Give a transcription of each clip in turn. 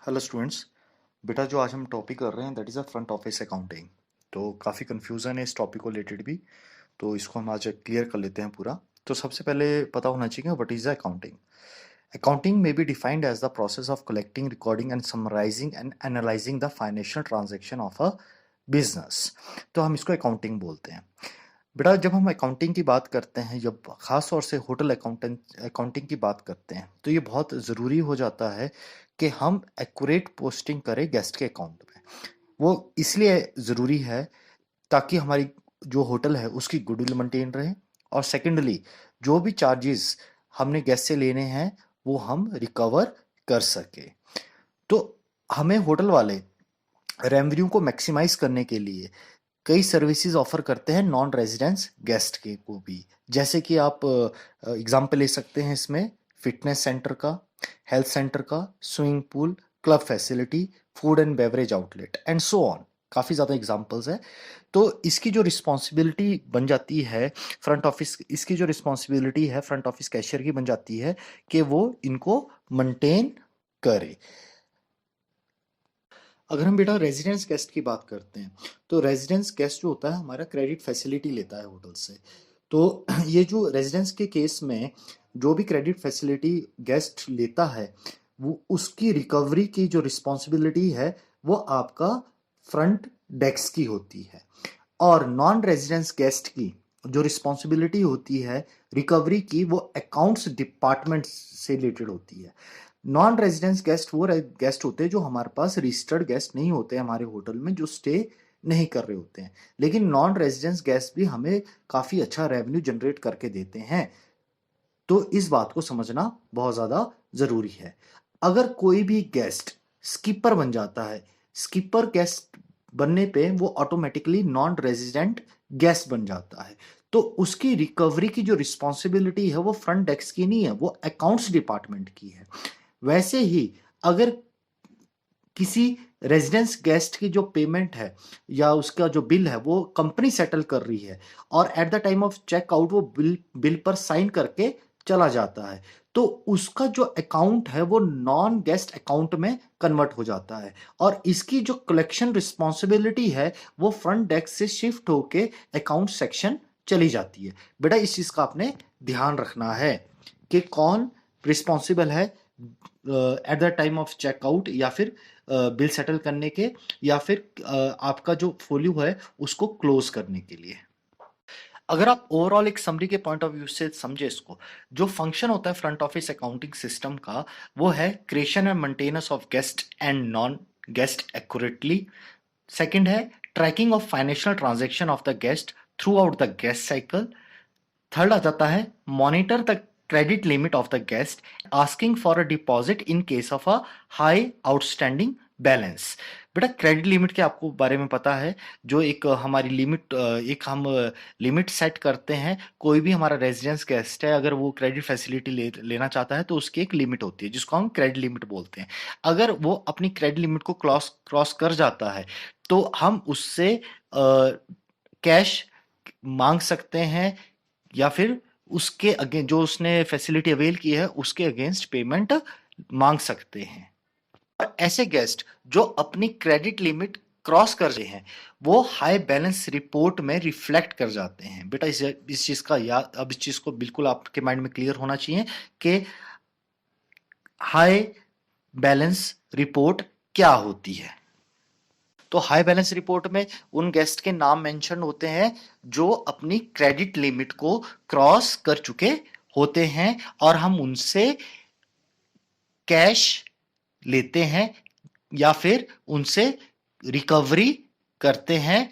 Hello students. बेटा जो आज हम टॉपिक कर रहे हैं that is a front office accounting. तो काफ़ी कन्फ्यूज़न है इस टॉपिक को रिलेटेड भी। तो इसको हम आज क्लियर कर लेते हैं पूरा। तो सबसे पहले पता होना चाहिए what is the accounting. Accounting में be defined as the process of collecting, recording and summarising and analysing the financial transaction of a business. तो हम इसको अकाउंटिंग बोलते हैं। बेटा जब हम अकाउंटिंग की बात करते हैं, जब खास तौर से होटल अकाउंटिंग की बात करते हैं, तो ये बहुत ज़रूरी हो जाता है कि हम एक्यूरेट पोस्टिंग करें गेस्ट के अकाउंट में। वो इसलिए ज़रूरी है ताकि हमारी जो होटल है उसकी गुडविल मेंटेन रहे, और सेकेंडली जो भी चार्जेस हमने गेस्ट से लेने हैं वो हम रिकवर कर सके। तो हमें होटल वाले रेवेन्यू को मैक्सिमाइज करने के लिए कई सर्विसेज ऑफर करते हैं नॉन रेजिडेंस गेस्ट के को भी। जैसे कि आप एग्जांपल ले सकते हैं इसमें फिटनेस सेंटर का, हेल्थ सेंटर का, swimming pool, club facility, food and beverage outlet and so on. काफ़ी ज़्यादा एग्जांपल्स है। तो इसकी जो रिस्पॉन्सिबिलिटी बन जाती है फ्रंट ऑफिस, इसकी जो रिस्पॉन्सिबिलिटी है फ्रंट ऑफिस कैशियर की बन जाती है कि वो इनको मेंटेन करे। अगर हम बेटा रेजिडेंस गेस्ट की बात करते हैं, तो रेजिडेंस गेस्ट जो होता है हमारा क्रेडिट फैसिलिटी लेता है होटल से। तो ये जो रेजिडेंस के केस में जो भी क्रेडिट फैसिलिटी गेस्ट लेता है, वो उसकी रिकवरी की जो रिस्पॉन्सिबिलिटी है वो आपका फ्रंट डेस्क की होती है। और नॉन रेजिडेंस गेस्ट की जो रिस्पॉन्सिबिलिटी होती है रिकवरी की, वो अकाउंट्स डिपार्टमेंट से रिलेटेड होती है। नॉन रेजिडेंस गेस्ट वो गेस्ट होते हैं जो हमारे पास रजिस्टर्ड गेस्ट नहीं होते हमारे होटल में, जो स्टे नहीं कर रहे होते हैं, लेकिन नॉन रेजिडेंस गेस्ट भी हमें काफ़ी अच्छा रेवेन्यू जनरेट करके देते हैं। तो इस बात को समझना बहुत ज़्यादा ज़रूरी है। अगर कोई भी गेस्ट स्कीपर बन जाता है, स्कीपर गेस्ट बनने पे वो ऑटोमेटिकली नॉन रेजिडेंट गेस्ट बन जाता है, तो उसकी रिकवरी की जो रिस्पॉन्सिबिलिटी है वो फ्रंट डेस्क की नहीं है, वो अकाउंट्स डिपार्टमेंट की है। वैसे ही अगर किसी रेजिडेंस गेस्ट की जो पेमेंट है या उसका जो बिल है वो कंपनी सेटल कर रही है, और at the time of checkout वो बिल बिल पर साइन करके चला जाता है, तो उसका जो अकाउंट है वो नॉन गेस्ट अकाउंट में कन्वर्ट हो जाता है, और इसकी जो कलेक्शन रिस्पॉन्सिबिलिटी है वो फ्रंट डेस्क से शिफ्ट होके अकाउंट सेक्शन चली जाती है। बेटा इस चीज का आपने ध्यान रखना है कि कौन रिस्पॉन्सिबल है at the time of checkout, या फिर बिल सेटल करने के, या फिर आपका जो फोलियो है उसको क्लोज करने के लिए। अगर आप ओवरऑल एक समरी के पॉइंट ऑफ व्यू से समझे इसको, जो फंक्शन होता है फ्रंट ऑफिस अकाउंटिंग सिस्टम का, वो है creation and maintenance of guest and non guest accurately. Second है tracking of financial transaction of the guest throughout the guest cycle. Third आ जाता है monitor the credit limit of the guest, asking for a deposit in case of a high outstanding balance. बेटा credit limit के आपको बारे में पता है, जो एक हमारी लिमिट, एक हम लिमिट सेट करते हैं। कोई भी हमारा रेजिडेंस गेस्ट है, अगर वो क्रेडिट फैसिलिटी लेना चाहता है तो उसकी एक लिमिट होती है जिसको हम क्रेडिट लिमिट बोलते हैं। अगर वो अपनी क्रेडिट लिमिट को क्रॉस कर जाता है तो हम उससे कैश मांग सकते हैं, या फिर उसके अगेंस्ट जो उसने फैसिलिटी अवेल की है उसके अगेंस्ट पेमेंट मांग सकते हैं। और ऐसे गेस्ट जो अपनी क्रेडिट लिमिट क्रॉस कर रहे हैं वो हाई बैलेंस रिपोर्ट में रिफ्लेक्ट कर जाते हैं। बेटा इस चीज का याद, अब इस चीज को बिल्कुल आपके माइंड में क्लियर होना चाहिए कि हाई बैलेंस रिपोर्ट क्या होती है। तो हाई बैलेंस रिपोर्ट में उन गेस्ट के नाम मेंशन होते हैं जो अपनी क्रेडिट लिमिट को क्रॉस कर चुके होते हैं, और हम उनसे कैश लेते हैं या फिर उनसे रिकवरी करते हैं।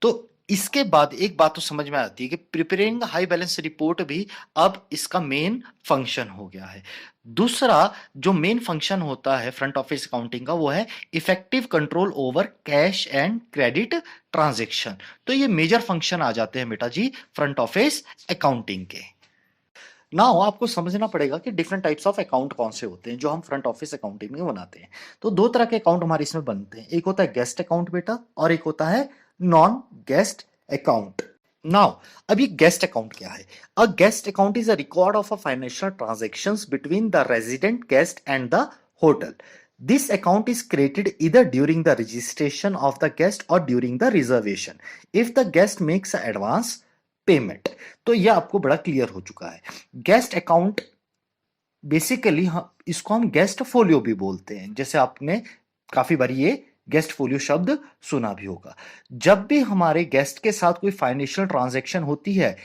तो इसके बाद एक बात तो समझ में आती है कि प्रिपेयरिंग हाई बैलेंस रिपोर्ट भी अब इसका मेन फंक्शन हो गया है। दूसरा जो मेन फंक्शन होता है फ्रंट ऑफिस अकाउंटिंग का वो है effective control over cash and credit transaction. तो ये मेजर फंक्शन आ जाते हैं बेटा जी फ्रंट ऑफिस अकाउंटिंग के। नाउ आपको समझना पड़ेगा कि डिफरेंट टाइप्स ऑफ अकाउंट कौन से होते हैं जो हम फ्रंट ऑफिस अकाउंटिंग में बनाते हैं। तो दो तरह के अकाउंट हमारे इसमें बनते हैं, एक होता है गेस्ट अकाउंट बेटा, और एक होता है नॉन गेस्ट अकाउंट। नाउ अब ये गेस्ट अकाउंट क्या है? A guest account is a record of a financial transactions between the resident guest and the hotel. This account is created either during the registration of the guest or during the reservation if the guest makes an advance payment. तो यह आपको बड़ा clear हो चुका है. Guest account basically इसको हम guest folio भी बोलते हैं. जैसे आपने काफी बार ये गेस्ट फोलियो शब्द सुना भी होगा. जब भी हमारे गेस्ट के साथ कोई फाइनेंशियल ट्रांजैक्शन होती है,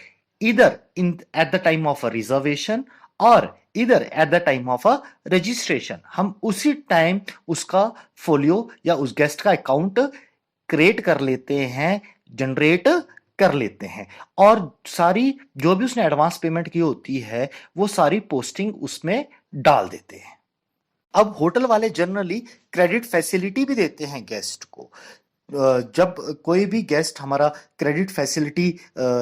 इधर in at the time of a reservation और इधर at the time of a registration, हम उसी टाइम उसका फोलियो या उस गेस्ट का अकाउंट क्रिएट कर लेते हैं, जनरेट कर लेते हैं, और सारी जो भी उसने एडवांस पेमेंट की होती है वो सारी पोस्टिंग उसमें डाल देते हैं. अब होटल वाले जनरली क्रेडिट फैसिलिटी भी देते हैं गेस्ट को. जब कोई भी गेस्ट हमारा क्रेडिट फैसिलिटी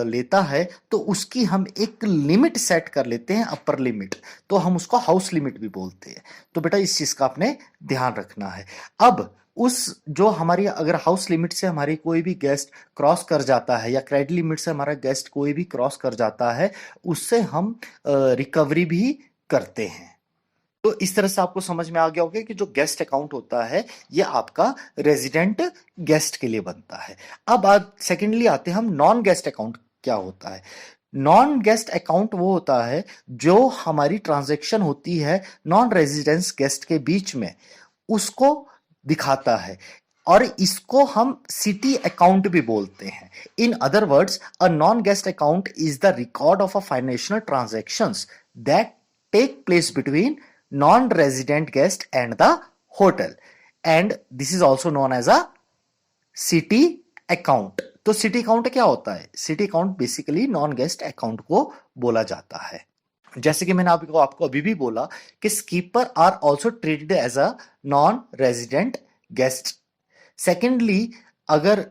लेता है तो उसकी हम एक लिमिट सेट कर लेते हैं, अपर लिमिट. तो हम उसको हाउस लिमिट भी बोलते हैं. तो बेटा इस चीज का आपने ध्यान रखना है. अब उस जो हमारी अगर हाउस लिमिट से हमारी कोई भी गेस्ट क्रॉस कर जाता है या क्रेडिट लिमिट से हमारा गेस्ट कोई भी क्रॉस कर जाता है, उससे हम रिकवरी भी करते हैं. तो इस तरह से आपको समझ में आ गया होगा कि जो गेस्ट अकाउंट होता है ये आपका रेजिडेंट गेस्ट के लिए बनता है. अब आज सेकेंडली आते हैं हम नॉन गेस्ट अकाउंट क्या होता है. नॉन गेस्ट अकाउंट वो होता है जो हमारी ट्रांजैक्शन होती है नॉन रेजिडेंस गेस्ट के बीच में, उसको दिखाता है, और इसको हम सिटी अकाउंट भी बोलते हैं. In other words, a non guest account is the record of a financial transactions that take place between non-resident guest and the hotel, and this is also known as a city account. तो city account क्या होता है? City account basically non guest account को बोला जाता है. जैसे कि मैंने आपको अभी भी बोला कि skipper are also treated as a non resident guest. Secondly, अगर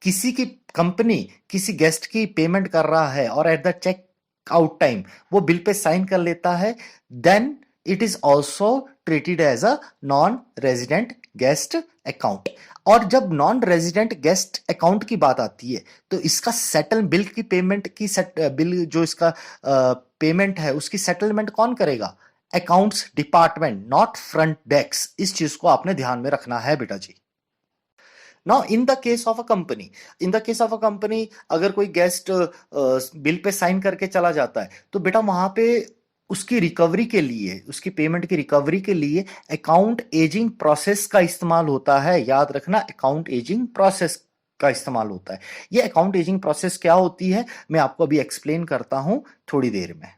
किसी की कंपनी किसी गेस्ट की पेमेंट कर रहा है और at the check out time वो बिल पे साइन कर लेता है, then it is also treated as a non resident guest account. और जब नॉन रेजिडेंट गेस्ट अकाउंट की बात आती है तो इसका सेटल बिल की पेमेंट की बिल जो इसका पेमेंट है उसकी सेटलमेंट कौन करेगा? Accounts department, not front desk. इस चीज को आपने ध्यान में रखना है बेटा जी. Now in the case of a company अगर कोई गेस्ट बिल पे साइन करके चला जाता है तो बेटा वहां पे उसकी रिकवरी के लिए, उसकी पेमेंट की रिकवरी के लिए अकाउंट एजिंग प्रोसेस का इस्तेमाल होता है. याद रखना, अकाउंट एजिंग प्रोसेस का इस्तेमाल होता है. ये अकाउंट एजिंग प्रोसेस क्या होती है मैं आपको अभी एक्सप्लेन करता हूं थोड़ी देर में.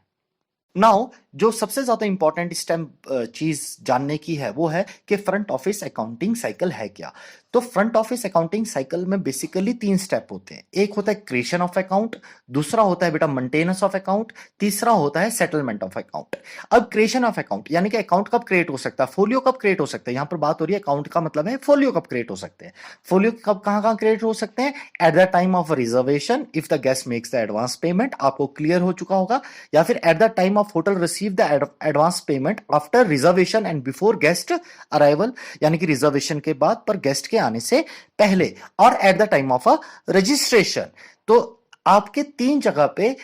नाउ जो सबसे ज्यादा इंपॉर्टेंट चीज जानने की है वो है कि फ्रंट ऑफिस अकाउंटिंग साइकिल है क्या. तो फ्रंट ऑफिस अकाउंटिंग साइकिल में बेसिकली 3 स्टेप होते हैं. एक होता है क्रिएशन ऑफ अकाउंट, दूसरा होता है बेटा मेंटेनेंस ऑफ अकाउंट, तीसरा होता है सेटलमेंट ऑफ अकाउंट. अब क्रिएशन ऑफ अकाउंट यानी कि अकाउंट कब क्रिएट हो सकता है, फोलियो कब क्रिएट हो सकता है. यहां पर बात हो रही है अकाउंट का मतलब है फोलियो कब क्रिएट हो सकते हैं. फोलियो कब कहां क्रिएट हो सकते हैं? Eight the time of reservation if the guest makes the advance payment, आपको क्लियर हो चुका होगा, या फिर eight the time of hotel receive the advance payment after reservation and before guest arrival, यानी कि रिजर्वेशन के बाद पर गेस्ट के आने से पहले, और at the time of a registration. तो आपके 3 जगह पे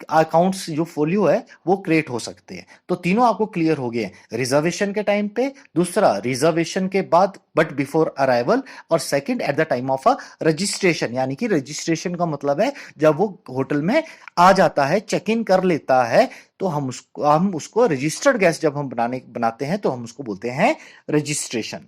अकाउंट्स जो फोलियो है वो क्रिएट हो सकते हैं. तो तीनों आपको क्लियर हो गए. रिजर्वेशन के टाइम पे, दूसरा रिजर्वेशन के बाद बट बिफोर अराइवल, और second eight the time of a registration, यानी कि रजिस्ट्रेशन का मतलब है जब वो होटल में आ जाता है, चेक इन कर लेता है, तो हम उसको रजिस्टर्ड गेस्ट जब हम बनाते हैं तो हम उसको बोलते हैं रजिस्ट्रेशन.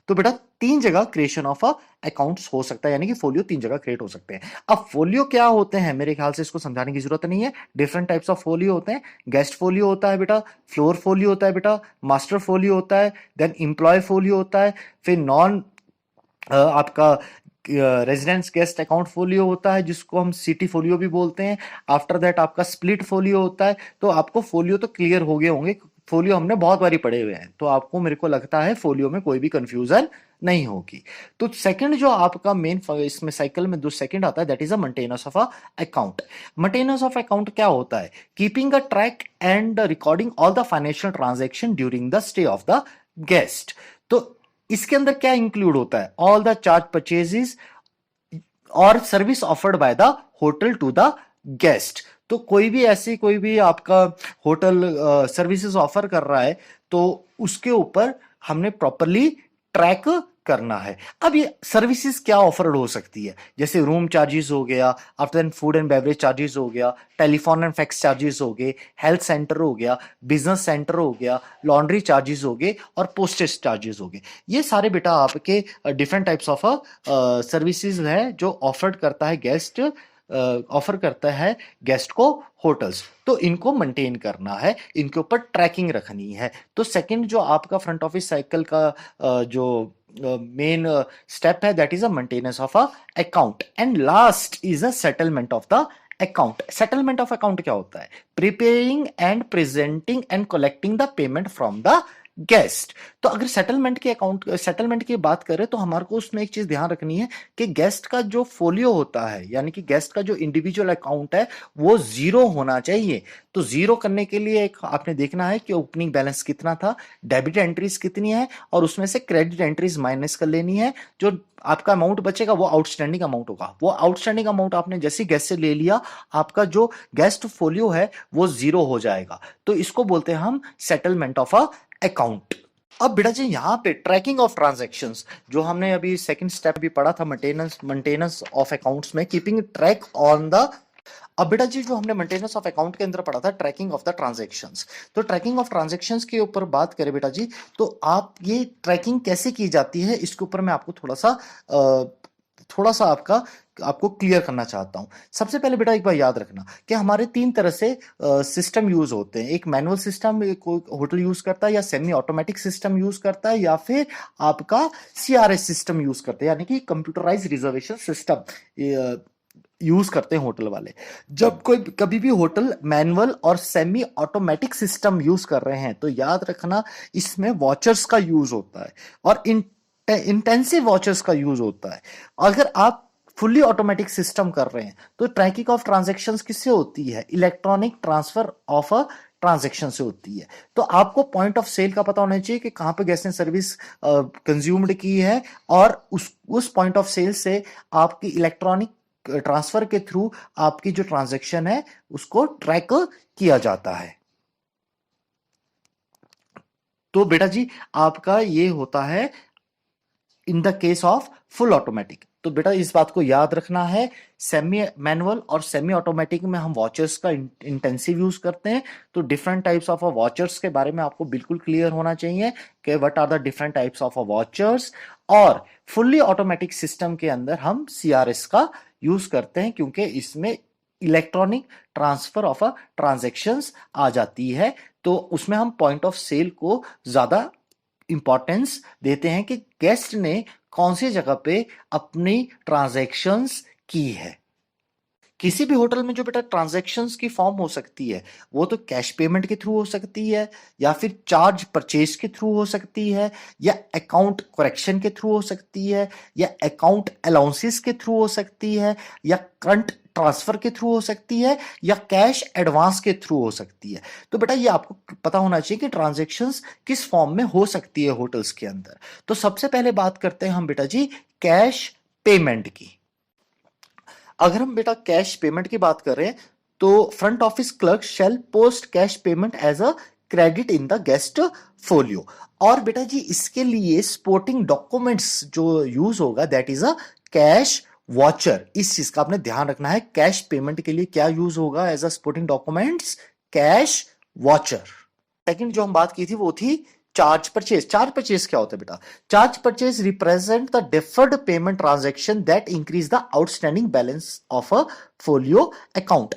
तो बेटा 3 जगह क्रिएशन ऑफ अकाउंट्स हो सकता है, यानी कि फोलियो 3 जगह क्रिएट हो सकते हैं. अब फोलियो क्या होते हैं मेरे ख्याल से इसको समझाने की जरूरत नहीं है. डिफरेंट टाइप्स ऑफ फोलियो होते हैं. गेस्ट फोलियो होता है बेटा, फ्लोर फोलियो होता है बेटा, मास्टर फोलियो होता है, देन एम्प्लॉय फोलियो होता है, फिर नॉन आपका रेजिडेंस गेस्ट अकाउंट फोलियो होता है जिसको हम सिटी फोलियो भी बोलते हैं. आफ्टर दैट आपका स्प्लिट फोलियो होता है. तो आपको फोलियो तो क्लियर हो गए होंगे, फोलियो हमने बहुत बारी पढ़े हुए हैं, तो आपको मेरे को लगता है फोलियो में कोई भी कंफ्यूजन नहीं होगी. तो सेकंड जो आपका मेन इसमें साइकिल में जो सेकंड आता है that is a maintenance of account. Maintenance of account क्या होता है? Keeping a track and recording all the financial transaction during the stay of the guest. तो इसके अंदर क्या इंक्लूड होता है? ऑल द चार्ज परचेजेस और service offered by the hotel to the guest. तो कोई भी आपका होटल सर्विसेज ऑफर कर रहा है तो उसके ऊपर हमने प्रॉपरली ट्रैक करना है। अब ये सर्विसेज क्या ऑफर्ड हो सकती है, जैसे रूम चार्जेस हो गया, after food and beverage charges हो गया, टेलीफोन एंड फैक्स चार्जेस हो गए, हेल्थ सेंटर हो गया, बिजनेस सेंटर हो गया, लॉन्ड्री चार्जेस हो गए और पोस्टेज चार्जेस हो गए। ये सारे बेटा आपके डिफरेंट टाइप्स ऑफ सर्विसेज है जो ऑफर करता है गेस्ट को होटल्स। तो इनको मेंटेन करना है, इनके ऊपर ट्रैकिंग रखनी है। तो सेकंड जो आपका फ्रंट ऑफिस साइकिल का जो मेन स्टेप है, that is a maintenance of a account, and last is a settlement of the account. Settlement of account क्या होता है? Preparing and presenting and collecting the payment from the guest. तो अगर settlement की बात करें तो हमारे को उसमें एक चीज ध्यान रखनी है कि गेस्ट का जो फोलियो होता है, यानी कि गेस्ट का जो इंडिविजुअल अकाउंट है वो जीरो होना चाहिए। तो जीरो करने के लिए एक आपने देखना है कि ओपनिंग बैलेंस कितना था, डेबिट एंट्रीज कितनी है, और उसमें से क्रेडिट एंट्रीज माइनस कर लेनी है। जो आपका अमाउंट बचेगा वो आउटस्टैंडिंग अमाउंट होगा। वो आउटस्टैंडिंग अमाउंट आपने जैसे गेस्ट से ले लिया, आपका जो गेस्ट फोलियो है वो जीरो हो जाएगा। तो इसको बोलते हैं हम सेटलमेंट ऑफ अ अकाउंट। अब बेटा जी यहाँ पे ट्रैकिंग ऑफ ट्रांजैक्शंस, जो हमने अभी सेकंड स्टेप भी पढ़ा था, मेंटेनेंस ऑफ अकाउंट्स में कीपिंग ट्रैक ऑन द। अब बेटा जी जो हमने मेंटेनेंस ऑफ अकाउंट के अंदर पढ़ा था ट्रैकिंग ऑफ द ट्रांजैक्शंस, तो ट्रैकिंग ऑफ ट्रांजैक्शंस के ऊपर बात करें बेटा जी, तो आप ये ट्रैकिंग कैसे की जाती है इसके ऊपर मैं आपको थोड़ा सा आपको क्लियर करना चाहता हूं। सबसे पहले बेटा एक बार याद रखना कि हमारे तीन तरह से सिस्टम यूज होते हैं। एक मैनुअल सिस्टम होटल यूज करता है, या सेमी ऑटोमेटिक सिस्टम यूज करता है, या फिर आपका सीआरएस सिस्टम यूज करते हैं, यानी कि कंप्यूटराइज रिजर्वेशन सिस्टम यूज करते हैं होटल वाले। जब कभी भी होटल मैनुअल और सेमी ऑटोमेटिक सिस्टम यूज कर रहे हैं तो याद रखना इसमें वॉचर्स का यूज होता है और इंटेंसिव वॉचर्स का यूज होता है। अगर आप फुल्ली ऑटोमेटिक सिस्टम कर रहे हैं तो ट्रैकिंग ऑफ ट्रांजैक्शंस किससे होती है? Electronic transfer of a transaction से होती है। तो आपको पॉइंट ऑफ सेल का पता होना चाहिए कि कहां पे गेस्ट ने सर्विस कंज्यूम्ड की है, और उस पॉइंट ऑफ सेल से आपकी इलेक्ट्रॉनिक ट्रांसफर के थ्रू आपकी जो ट्रांजैक्शन है उसको ट्रैक किया जाता है। तो बेटा जी आपका ये होता है इन the case of full automatic. तो बेटा इस बात को याद रखना है, सेमी मैनुअल और सेमी ऑटोमेटिक में हम वॉचर्स का इंटेंसिव यूज करते हैं। तो डिफरेंट टाइप्स ऑफ वॉचर्स के बारे में आपको बिल्कुल क्लियर होना चाहिए कि what are the different types of vouchers. और फुल्ली ऑटोमेटिक सिस्टम के अंदर हम सीआरएस का यूज करते हैं, क्योंकि इसमें इलेक्ट्रॉनिक ट्रांसफर ऑफ ट्रांजैक्शंस आ जाती है। तो उसमें हम पॉइंट ऑफ सेल को ज्यादा इंपॉर्टेंस देते हैं कि गेस्ट ने कौन सी जगह पे अपनी ट्रांजैक्शंस की है। किसी भी होटल में जो बेटा ट्रांजैक्शंस की फॉर्म हो सकती है वो तो कैश पेमेंट के थ्रू हो सकती है, या फिर चार्ज परचेज के थ्रू हो सकती है, या अकाउंट करेक्शन के थ्रू हो सकती है, या अकाउंट अलाउंसेस के थ्रू हो सकती है, या करंट ट्रांसफर के थ्रू हो सकती है, या कैश एडवांस के थ्रू हो सकती है। तो बेटा ये आपको पता होना चाहिए कि ट्रांजैक्शंस किस फॉर्म में हो सकती है होटल्स के अंदर। तो सबसे पहले बात करते हैं हम बेटा जी कैश पेमेंट की। अगर हम बेटा कैश पेमेंट की बात करें तो front office clerk shall post cash payment as a credit in the guest folio. और बेटा जी इसके लिए सपोर्टिंग डॉक्यूमेंट्स जो यूज होगा that is a cash voucher. इस चीज का आपने ध्यान रखना है, कैश पेमेंट के लिए क्या यूज होगा as a supporting documents? Cash voucher. Second जो हम बात की थी वो थी चार्ज परचेज। चार्ज परचेज क्या होता है बेटा? Charge purchase represent the deferred payment transaction that increase the outstanding balance of a folio account.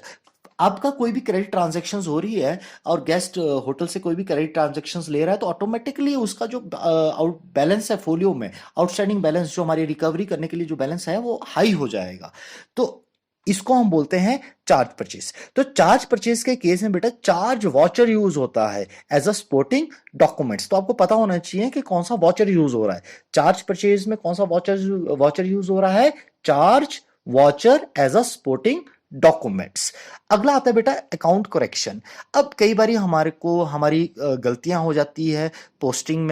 आपका कोई भी क्रेडिट ट्रांजैक्शन हो रही है और गेस्ट होटल से कोई भी क्रेडिट ट्रांजैक्शन ले रहा है तो ऑटोमेटिकली उसका जो आउट बैलेंस है फोलियो में, आउटस्टैंडिंग बैलेंस जो हमारी रिकवरी करने के लिए जो बैलेंस है वो हाई हो जाएगा। तो इसको हम बोलते हैं चार्ज परचेज। तो चार्ज परचेज के केस में बेटा चार्ज वॉचर यूज होता है एज अ सपोर्टिंग डॉक्यूमेंट्स। तो आपको पता होना चाहिए कि कौन सा वॉचर यूज हो रहा है। चार्ज परचेज में कौन सा वॉचर यूज हो रहा है? Charge voucher as a supporting documents. अगला आता है बेटा अकाउंट करेक्शन। अब कई बारी हमारे को हमारी गलतियां हो जाती है, पोस्टिंग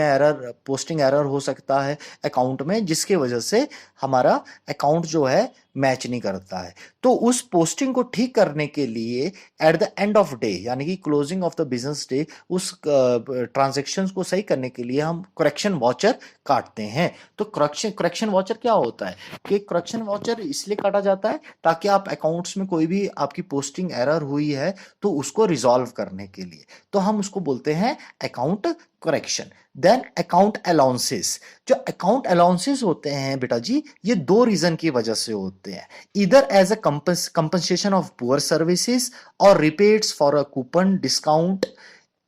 एरर हो सकता है अकाउंट में, जिसके वजह से हमारा अकाउंट जो है मैच नहीं करता है। तो उस पोस्टिंग को ठीक करने के लिए at the end of day, यानी कि closing of the business day, उस ट्रांजेक्शन को सही करने के लिए हम करेक्शन वॉचर काटते हैं। तो करेक्शन वॉचर क्या होता है कि करेक्शन वॉचर इसलिए काटा जाता है ताकि आप अकाउंट्स में कोई भी आपकी पोस्टिंग एरर हुई है तो उसको रिजॉल्व करने के लिए, तो हम उसको बोलते हैं account correction. Then account allowances. जो अकाउंट अलाउंसेस होते हैं बेटा जी, ये दो रीजन की वजह से होते हैं, इधर as a compensation of poor services और rebates for a coupon discount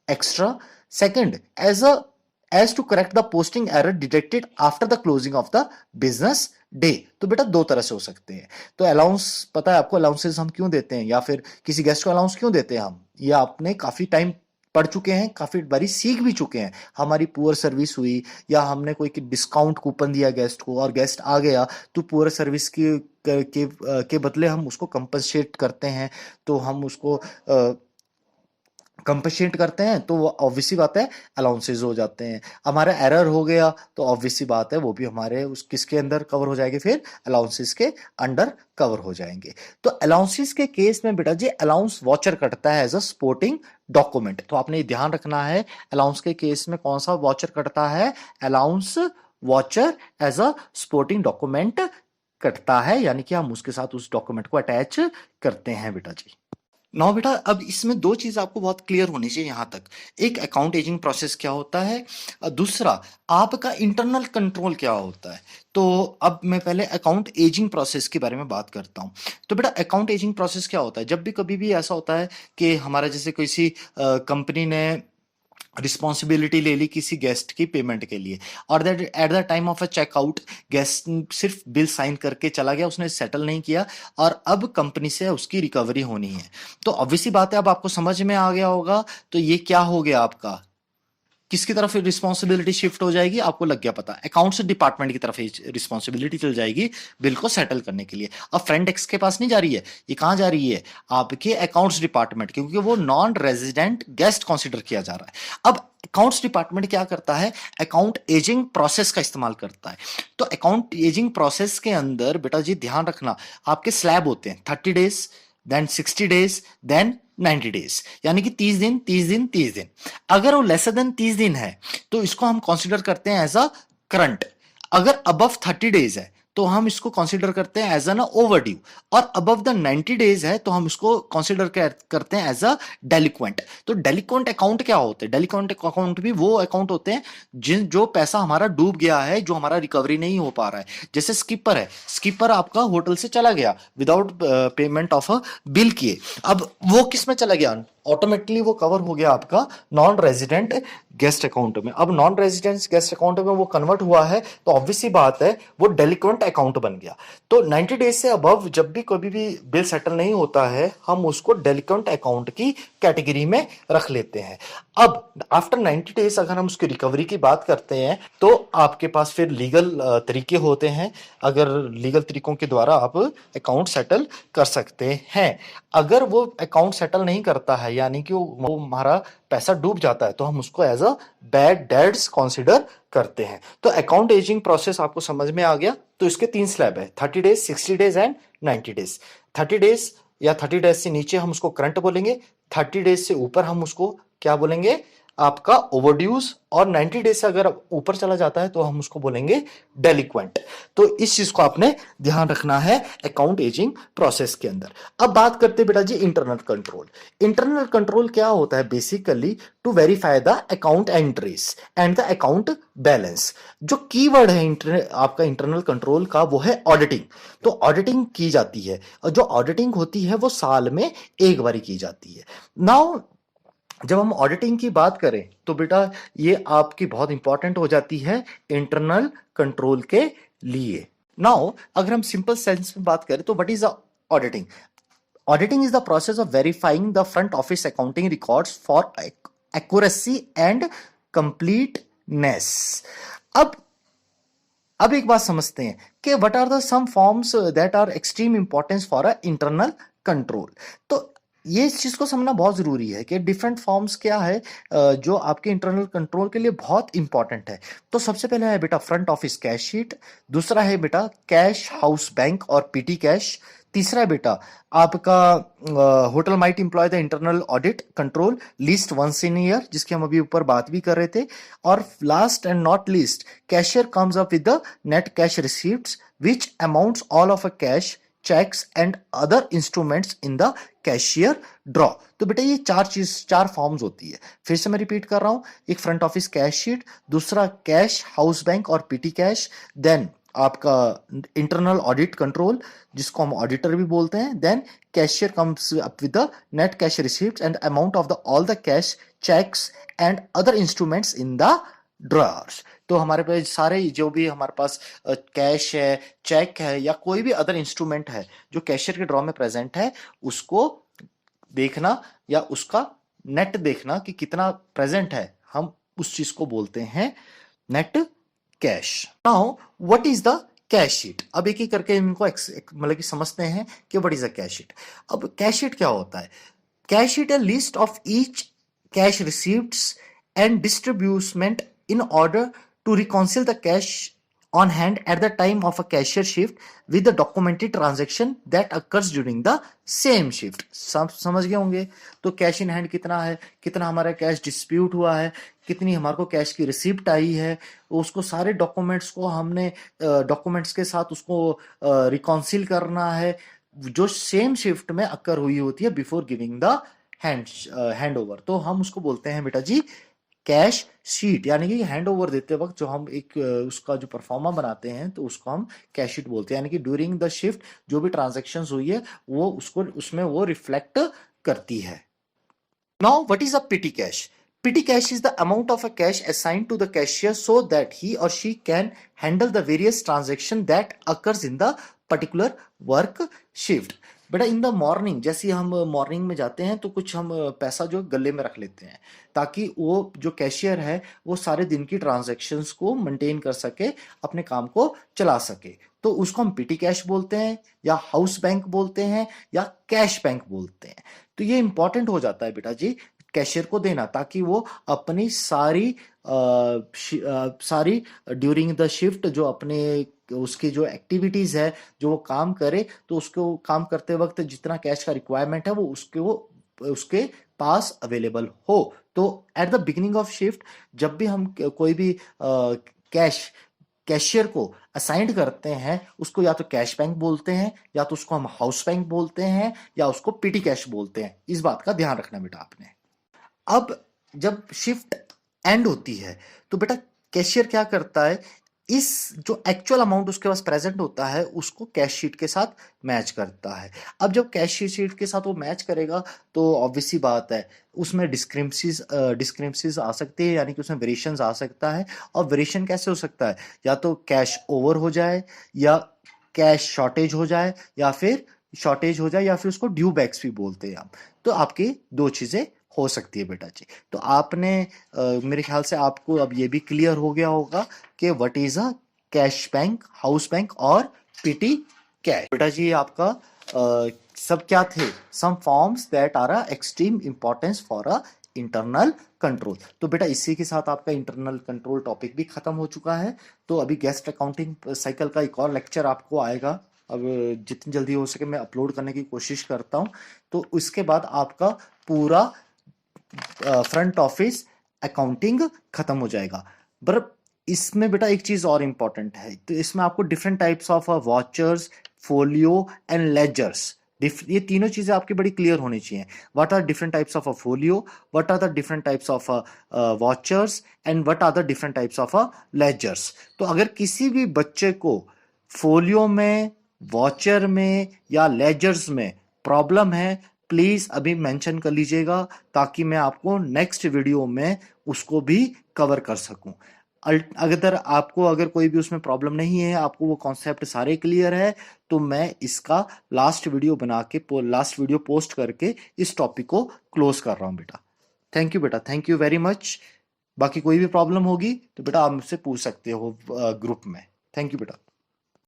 extra. Second, as to correct the posting error detected after the closing of the business day. तो बेटा दो तरह से हो सकते हैं। तो अलाउंस पता है आपको, अलाउंसेस हम क्यों देते हैं या फिर किसी गेस्ट को अलाउंस क्यों देते हैं हम, ये आपने काफी टाइम पढ़ चुके हैं, काफी बारी सीख भी चुके हैं। हमारी पुअर सर्विस हुई या हमने कोई डिस्काउंट कूपन दिया गेस्ट को और गेस्ट आ गया, तो पुअर सर्विस के बदले हम उसको कंपनसेट करते हैं। तो हम उसको कंपनसेट करते हैं, तो वो ऑब्वियस सी बात है अलाउंसेस हो जाते हैं। हमारा एरर हो गया तो ऑब्वियस सी बात है वो भी हमारे उस किसके अंदर कवर हो जाएंगे, फिर अलाउंसेस के अंडर कवर हो जाएंगे। तो अलाउंसेस के केस में बेटा जी अलाउंस वॉचर कटता है एज अ सपोर्टिंग डॉक्यूमेंट। तो आपने ध्यान रखना है अलाउंस के केस में कौन सा वॉचर कटता है, allowance voucher as a supporting document कटता है, यानी कि हम उसके साथ उस डॉक्यूमेंट को अटैच करते हैं बेटा जी। नाउ बेटा अब इसमें दो चीज आपको बहुत क्लियर होनी चाहिए यहां तक। एक अकाउंट एजिंग प्रोसेस क्या होता है, दूसरा आपका इंटरनल कंट्रोल क्या होता है। तो अब मैं पहले अकाउंट एजिंग प्रोसेस के बारे में बात करता हूं। तो बेटा अकाउंट एजिंग प्रोसेस क्या होता है, जब भी कभी भी ऐसा होता है कि हमारा जैसे किसी कंपनी ने रिस्पॉन्सिबिलिटी ले ली किसी गेस्ट की पेमेंट के लिए, और that at the time of a checkout guest सिर्फ बिल साइन करके चला गया, उसने सेटल नहीं किया, और अब कंपनी से उसकी रिकवरी होनी है। तो ऑब्वियसली बात है अब आपको समझ में आ गया होगा, तो ये क्या हो गया आपका, किसकी तरफ रिस्पॉन्सिबिलिटी शिफ्ट हो जाएगी, आपको लग गया पता, अकाउंट्स डिपार्टमेंट की तरफ रिस्पॉन्सिबिलिटी चल जाएगी बिल को सेटल करने के लिए। अब फ्रंट डेस्क के पास नहीं जा रही है, ये कहां जा रही है, आपके अकाउंट्स डिपार्टमेंट, क्योंकि वो नॉन रेजिडेंट गेस्ट कंसीडर किया जा रहा है। अब अकाउंट्स डिपार्टमेंट क्या करता है, अकाउंट एजिंग प्रोसेस का इस्तेमाल करता है। तो अकाउंट एजिंग प्रोसेस के अंदर बेटा जी ध्यान रखना, आपके स्लैब होते हैं 30 days, then 60 days, then 90 days, यानी कि 30 दिन 30 दिन 30 दिन। अगर वो लेसर देन 30 दिन है तो इसको हम कंसीडर करते हैं एज अ करंट। अगर अबव 30 डेज है तो हम इसको कंसीडर करते हैं एज एन ओवरड्यू, और अबव द 90 डेज है तो हम इसको कंसीडर करते हैं एज अ डेलिक्वेंट। तो डेलिक्वेंट अकाउंट क्या होते हैं, डेलिक्वेंट अकाउंट भी वो अकाउंट होते हैं जो पैसा हमारा डूब गया है, जो हमारा रिकवरी नहीं हो पा रहा है। जैसे स्कीपर है, स्कीपर आपका होटल से चला गया without payment of a bill किए, अब वो किस में चला गया, ऑटोमेटिकली वो कवर हो गया आपका नॉन रेजिडेंट गेस्ट अकाउंट में। अब नॉन रेजिडेंट गेस्ट अकाउंट में वो कन्वर्ट हुआ है तो ऑब्वियस सी बात है वो डेलिक्वेंट अकाउंट बन गया। तो 90 डेज से अबव जब भी कभी भी बिल सेटल नहीं होता है हम उसको डेलिक्वेंट अकाउंट की कैटेगरी में रख लेते हैं। अब आफ्टर 90 डेज अगर हम उसकी रिकवरी की बात करते हैं तो आपके पास फिर लीगल तरीके होते हैं, अगर लीगल तरीकों के द्वारा आप अकाउंट सेटल कर सकते हैं। अगर वो अकाउंट सेटल नहीं करता है यानी कि वो हमारा पैसा डूब जाता है तो हम उसको as a bad debts consider करते हैं। तो अकाउंट एजिंग प्रोसेस आपको समझ में आ गया। तो इसके 3 स्लैब है, 30 days, 60 days and 90 days. 30 days या 30 डेज से नीचे हम उसको करंट बोलेंगे, 30 डेज से ऊपर हम उसको क्या बोलेंगे, आपका ओवरड्यूज, और 90 डेज से अगर ऊपर चला जाता है तो हम उसको बोलेंगे डेलिक्वेंट। तो इस चीज को आपने ध्यान रखना है अकाउंट एजिंग प्रोसेस के अंदर। अब बात करते हैं बेटा जी इंटरनल कंट्रोल। इंटरनल कंट्रोल क्या होता है, basically to verify the account entries and the account balance. जो कीवर्ड है आपका इंटरनल कंट्रोल का वो है ऑडिटिंग। तो ऑडिटिंग की जाती है, और जो ऑडिटिंग होती है वो साल में एक बार की जाती है। नाउ जब हम ऑडिटिंग की बात करें तो बेटा ये आपकी बहुत इंपॉर्टेंट हो जाती है इंटरनल कंट्रोल के लिए। नाउ अगर हम सिंपल सेंस में बात करें तो what is auditing. Auditing is the process of verifying the front office accounting records for accuracy and completeness. अब अब एक बात समझते हैं कि what are the some forms that are extreme importance for a internal control. तो ये इस चीज़ को समझना बहुत ज़रूरी है कि डिफरेंट फॉर्म्स क्या है जो आपके इंटरनल कंट्रोल के लिए बहुत इंपॉर्टेंट है। तो सबसे पहले है बेटा फ्रंट ऑफिस कैश शीट, दूसरा है बेटा कैश हाउस बैंक और पीटी कैश, तीसरा है बेटा आपका hotel might employ the internal audit control least once in year, जिसकी हम अभी ऊपर बात भी कर रहे थे, और last and not least cashier comes up with the net cash receipts which amounts all of a cash cheques and other instruments in the cashier draw. तो बेटा ये चार फॉर्म्स होती है। फिर से मैं रिपीट कर रहा हूं, एक फ्रंट ऑफिस कैश शीट, दूसरा कैश हाउस बैंक और पीटी कैश, देन आपका इंटरनल ऑडिट कंट्रोल जिसको हम ऑडिटर भी बोलते हैं, then cashier comes up with the net cash receipts and amount of the all the cash cheques and other instruments in the drawers. तो हमारे पास सारे जो भी हमारे पास कैश है, चेक है या कोई भी अदर इंस्ट्रूमेंट है जो कैशियर के ड्रॉ में प्रेजेंट है, उसको देखना या उसका नेट देखना कि कितना प्रेजेंट है, हम उस चीज को बोलते हैं net cash. Now what is the cash sheet? अब एक एक करके इनको मतलब कि समझते हैं कि what is a cash sheet. अब कैश शीट क्या होता है? कैश शीट है list of each cash receipts and distribution in order to reconcile the cash on hand at the time of a cashier shift with the documented transaction that occurs during the same shift। समझ गए होंगे? तो cash in hand कितना है, कितना हमारा cash dispute हुआ है, कितनी हमारे को कैश की रिसिप्ट आई है, उसको सारे डॉक्यूमेंट्स को हमने डॉक्यूमेंट्स के साथ उसको रिकॉन्सिल करना है जो सेम शिफ्ट में अकर हुई होती है before giving the hand over. तो हम उसको बोलते हैं बेटा जी कैश शीट, यानी कि हैंड ओवर देते वक्त जो हम एक उसका जो परफॉर्मा बनाते हैं तो उसको हम कैश शीट बोलते हैं, यानी कि ड्यूरिंग द शिफ्ट जो भी ट्रांजैक्शंस हुई है वो उसको उसमें वो रिफ्लेक्ट करती है। Now what is a petty cash? Petty cash is the amount of a cash assigned to the cashier so that he or she can handle the various transactions that occurs in the particular work shift। बेटा in the morning, जैसे हम morning में जाते हैं तो कुछ हम पैसा जो गले में रख लेते हैं ताकि वो जो कैशियर है वो सारे दिन की ट्रांजैक्शंस को मेंटेन कर सके, अपने काम को चला सके। तो उसको हम पिटी कैश बोलते हैं या हाउस बैंक बोलते हैं या कैश बैंक बोलते हैं। तो ये इंपॉर्टेंट हो जाता है बेटा जी कैशियर को देना ताकि वो अपनी सारी ड्यूरिंग द शिफ्ट जो अपने उसकी जो एक्टिविटीज है जो वो काम करे, तो उसको काम करते वक्त जितना कैश का रिक्वायरमेंट है वो उसके पास अवेलेबल हो। तो at the beginning of shift जब भी हम कोई भी कैशियर को असाइंड करते हैं उसको या तो कैश बैंक बोलते हैं या तो उसको हम हाउस बैंक बोलते हैं या उसको पीटी कैश बोलते हैं। इस बात का ध्यान रखना बेटा आपने। अब जब शिफ्ट एंड होती है तो बेटा कैशियर क्या करता है, इस जो एक्चुअल अमाउंट उसके पास प्रेजेंट होता है उसको कैश शीट के साथ मैच करता है। अब जब कैश शीट के साथ वो मैच करेगा तो ऑब्वियस सी बात है उसमें डिस्क्रिपेंसीज आ सकती है, यानी कि उसमें वेरिएशंस आ सकता है। और वेरिएशन कैसे हो सकता है, या तो कैश ओवर हो जाए या कैश शॉर्टेज हो जाए या फिर उसको ड्यू बैक्स भी बोलते हैं हम। तो आपकी दो चीजें हो सकती है बेटा जी। तो आपने मेरे ख्याल से आपको अब ये भी क्लियर हो गया होगा कि what is a cash bank, house bank और पीटी कैश। बेटा जी आपका सब क्या थे, some forms that are a extreme importance for a internal control. तो बेटा इसी के साथ आपका इंटरनल कंट्रोल टॉपिक भी खत्म हो चुका है। तो अभी गेस्ट अकाउंटिंग साइकिल का एक और लेक्चर आपको आएगा, अब जितनी जल्दी हो सके मैं अपलोड करने की कोशिश करता हूँ। तो उसके बाद आपका पूरा फ्रंट ऑफिस अकाउंटिंग खत्म हो जाएगा। पर इसमें बेटा एक चीज और इंपॉर्टेंट है, तो इसमें आपको different types of vouchers, folio and ledgers, ये तीनों चीजें आपकी बड़ी क्लियर होनी चाहिए। What are different types of a folio, what are the different types of vouchers and what are the different types of ledgers. तो अगर किसी भी बच्चे को फोलियो में, वॉचर में या लेजर्स में प्रॉब्लम है प्लीज अभी मेंशन कर लीजिएगा ताकि मैं आपको नेक्स्ट वीडियो में उसको भी कवर कर सकूं। अगर कोई भी उसमें प्रॉब्लम नहीं है, आपको वो कॉन्सेप्ट सारे क्लियर है, तो मैं इसका लास्ट वीडियो पोस्ट करके इस टॉपिक को क्लोज कर रहा हूं बेटा। थैंक यू बेटा, थैंक यू वेरी मच। बाकी कोई भी प्रॉब्लम होगी तो बेटा आप मुझसे पूछ सकते हो ग्रुप में। थैंक यू बेटा।